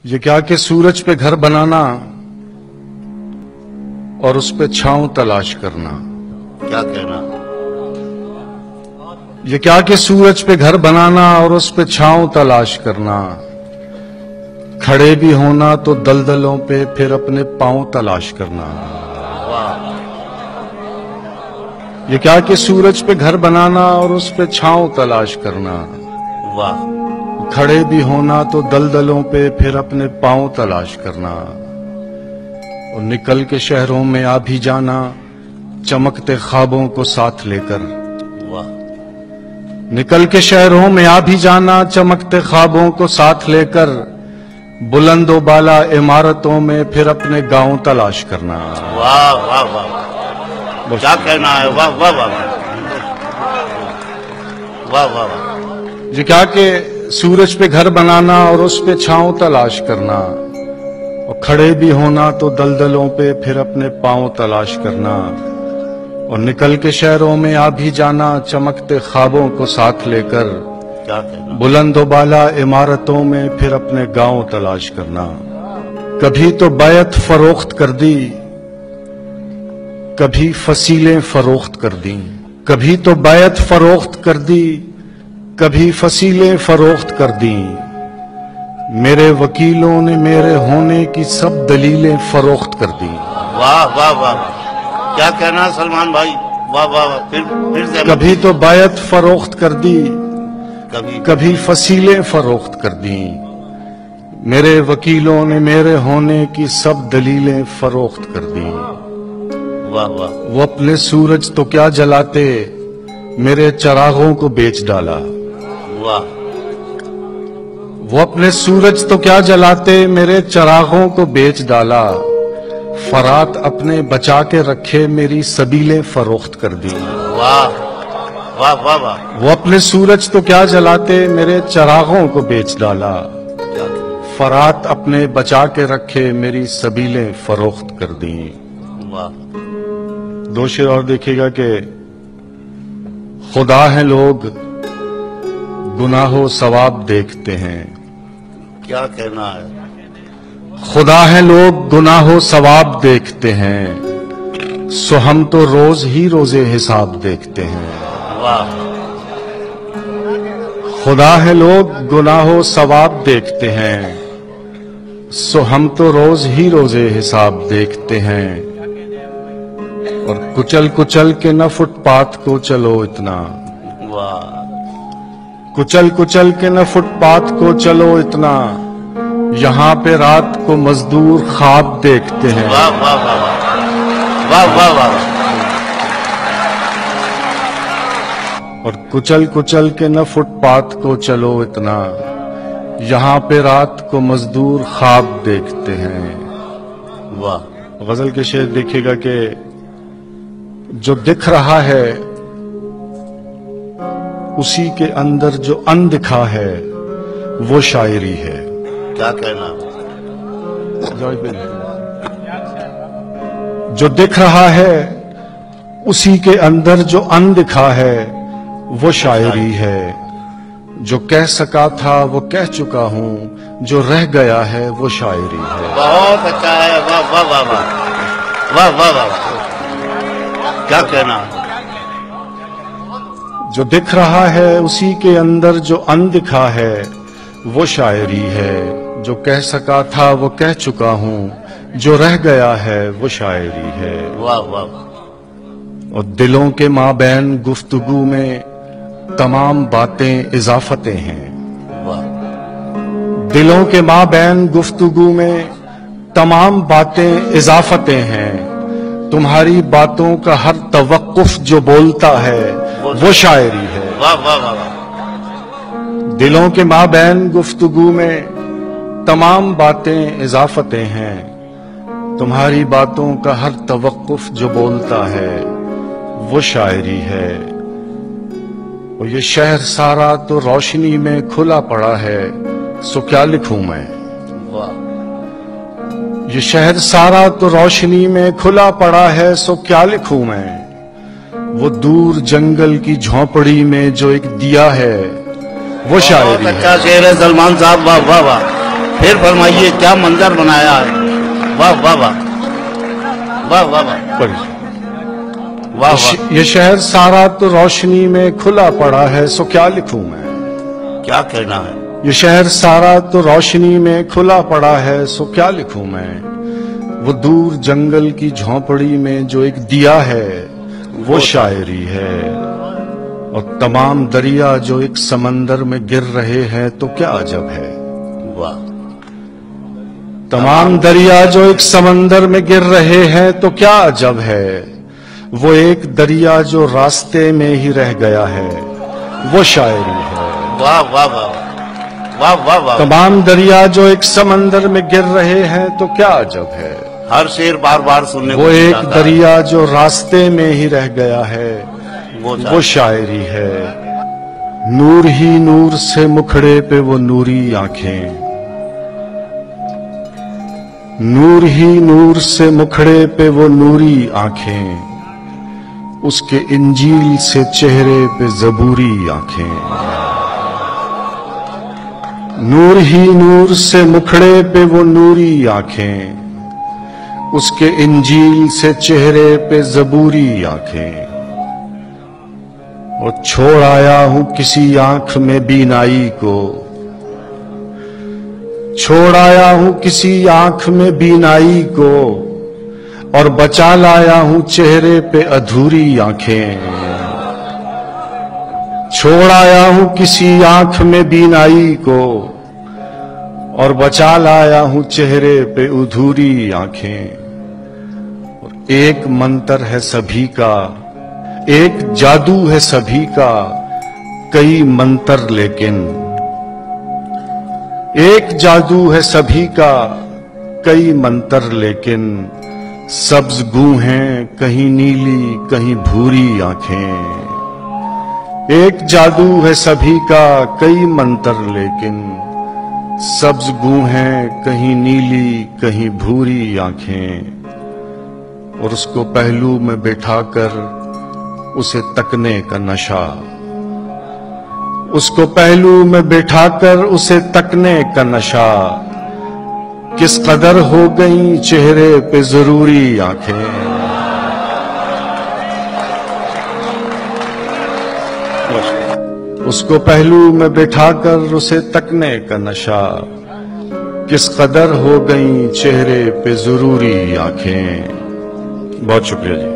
یہ کیا کہ سورج پہ گھر بنانا اور اس پہ چھاؤں تلاش کرنا. کیا کہنا؟ یہ کیا کہ سورج پہ گھر بنانا اور اس پہ چھاؤں تلاش کرنا. کھڑے بھی ہونا تو دلدلوں پہ پھر اپنے پاؤں تلاش کرنا. یہ کیا کہ سورج پہ گھر بنانا اور اس پہ چھاؤں تلاش کرنا. واہ. کھڑے بھی ہونا تو دلدلوں پہ پھر اپنے پاؤں تلاش کرنا. اور نکل کے شہروں میں آ بھی جانا چمکتے خوابوں کو ساتھ لے کر. واہ. نکل کے شہروں میں آ بھی جانا چمکتے خوابوں کو ساتھ لے کر. بلند و بالا عمارتوں میں پھر اپنے گاؤں تلاش کرنا. واہ واہ واہ. کیا کہنا ہے؟ واہ واہ واہ واہ واہ واہ. یہ کیا کہ سورج پہ گھر بنانا اور اس پہ چھاؤں تلاش کرنا. اور کھڑے بھی ہونا تو دلدلوں پہ پھر اپنے پاؤں تلاش کرنا. اور نکل کے شہروں میں آ بھی جانا چمکتے خوابوں کو ساتھ لے کر. کیا کہنا؟ بلند و بالا عمارتوں میں پھر اپنے گاؤں تلاش کرنا. کبھی تو بیعت فروخت کر دی کبھی فصیلیں فروخت کر دیں. کبھی تو بیعت فروخت کر دی کبھی فصیلیں فروخت کر دیں. میرے وکیلوں نے میرے ہونے کی سب دلیلیں فروخت کر دیں. واہ واہ واہ. کیا کہنا سلمان بھائی؟ واہ واہ واہ. پھر سے کبھی تو بیعت فروخت کر دی کبھی کبھی فصیلیں فروخت کر دیں. میرے وکیلوں نے میرے ہونے کی سب دلیلیں فروخت کر دیں. واہ واہ. وہ اپنے سورج تو کیا جلاتے میرے چراغوں کو بیچ ڈالا. واہ. وہ اپنے سورج تو کیا جلاتے میرے چراغوں کو بیچ ڈالا. فرات اپنے بچا کے رکھے میری سبیلیں فروخت کر دی. واہ واہ واہ واہ. وہ اپنے سورج تو کیا جلاتے میرے چراغوں کو بیچ ڈالا. کیا کہنا؟ فرات اپنے بچا کے رکھے میری سبیلیں فروخت کر دیں. واہ. دو شعر اور دیکھیے گا کہ خدا ہیں لوگ گناہ و ثواب دیکھتے ہیں. کیا کہنا ہے؟ خدا ہیں لوگ گناہ و ثواب دیکھتے ہیں. سو ہم تو روز ہی روزے حساب دیکھتے ہیں. واہ. خدا ہے لوگ گناہ و ثواب دیکھتے ہیں. سو ہم تو روز ہی روزے حساب دیکھتے ہیں. اور کچل کچل کے نہ فٹ پاتھ کو چلو اتنا. واہ. کچل کچل کے نہ فٹ پاتھ کو چلو اتنا. یہاں پہ رات کو مزدور خواب دیکھتے ہیں. واہ واہ واہ واہ واہ واہ. اور کچل کچل کے نہ فٹ پاتھ کو چلو اتنا. یہاں پہ رات کو مزدور خواب دیکھتے ہیں. واہ. غزل کے شعر دیکھیے گا کہ جو دکھ رہا ہے اسی کے اندر جو اندکھا ہے وہ شاعری ہے. کیا کہنا؟ جو دکھ رہا ہے اسی کے اندر جو اندکھا ہے وہ شاعری ہے. جو کہہ سکا تھا وہ کہہ چکا ہوں جو رہ گیا ہے وہ شاعری ہے. بہت اچھا ہے. واہ واہ واہ واہ واہ واہ واہ. کیا کہنا؟ جو دکھ رہا ہے اسی کے اندر جو اندکھا ہے وہ شاعری ہے. جو کہہ سکا تھا وہ کہہ چکا ہوں جو رہ گیا ہے وہ شاعری ہے. واہ واہ. اور دلوں کے مابین گفتگو میں تمام باتیں اضافتیں ہیں. واہ. دلوں کے مابین گفتگو میں تمام باتیں اضافتیں ہیں. تمہاری باتوں کا ہر توقف جو بولتا ہے وہ شاعری ہے. واہ واہ واہ واہ. دلوں کے مابین گفتگو میں تمام باتیں اضافتیں ہیں. تمہاری باتوں کا ہر توقف جو بولتا ہے وہ شاعری ہے. اور یہ شہر سارا تو روشنی میں کھلا پڑا ہے سو کیا لکھوں میں. واہ. یہ شہر سارا تو روشنی میں کھلا پڑا ہے سو کیا لکھوں میں. وہ دور جنگل کی جھونپڑی میں جو ایک دیا ہے وہ شاعری بہت ہے. اچھا شعر ہے سلمان صاحب. واہ واہ واہ. پھر فرمائیے کیا منظر بنایا ہے. واہ واہ واہ واہ واہ واہ پڑھیے. واہ واہ. یہ شہر سارا تو روشنی میں کھلا پڑا ہے، سو کیا لکھوں میں. کیا کہنا ہے. یہ شہر سارا تو روشنی میں کھلا پڑا ہے، سو کیا لکھوں میں. وہ دور جنگل کی جھونپڑی میں جو ایک دیا ہے وہ شاعری ہے. اور تمام دریا جو ایک سمندر میں گر رہے ہیں تو کیا عجب ہے. واہ. تمام دریا جو ایک سمندر میں گر رہے ہیں تو کیا عجب ہے. وہ ایک دریا جو راستے میں ہی رہ گیا ہے وہ شاعری ہے. واہ واہ واہ واہ واہ واہ. تمام دریا جو ایک سمندر میں گر رہے ہیں تو کیا عجب ہے. ہر شعر بار بار سننے وہ کو ایک ملتا ہے. دریا جو راستے میں ہی رہ گیا ہے وہ وہ شاعری ہے. نور ہی نور سے مکھڑے پہ وہ نوری آنکھیں. نور ہی نور سے مکھڑے پہ وہ نوری آنکھیں. اس کے انجیل سے چہرے پہ زبوری آنکھیں. نور ہی نور سے مکھڑے پہ وہ نوری آنکھیں. اس کے انجیل سے چہرے پہ زبوری آنکھیں. اور چھوڑ آیا ہوں کسی آنکھ میں بینائی کو. چھوڑ آیا ہوں کسی آنکھ میں بینائی کو. اور بچا لایا ہوں چہرے پہ ادھوری آنکھیں. چھوڑ آیا ہوں کسی آنکھ میں بینائی کو. اور بچا لایا ہوں چہرے پہ ادھوری آنکھیں. اور ایک منتر ہے سبھی کا، ایک جادو ہے سبھی کا، کئی منتر لیکن. ایک جادو ہے سبھی کا کئی منتر لیکن. سبز گو ہیں کہیں نیلی کہیں بھوری آنکھیں. ایک جادو ہے سبھی کا کئی منتر لیکن. سبز گو ہیں کہیں نیلی کہیں بھوری آنکھیں. اور اس کو پہلو میں بٹھا کر اسے تکنے کا نشہ. اس کو پہلو میں بٹھا کر اسے تکنے کا نشہ. کس قدر ہو گئیں چہرے پہ ضروری آنکھیں. اس کو پہلو میں بٹھا کر اسے تکنے کا نشہ. کس قدر ہو گئیں چہرے پہ ضروری آنکھیں. بہت شکریہ جی.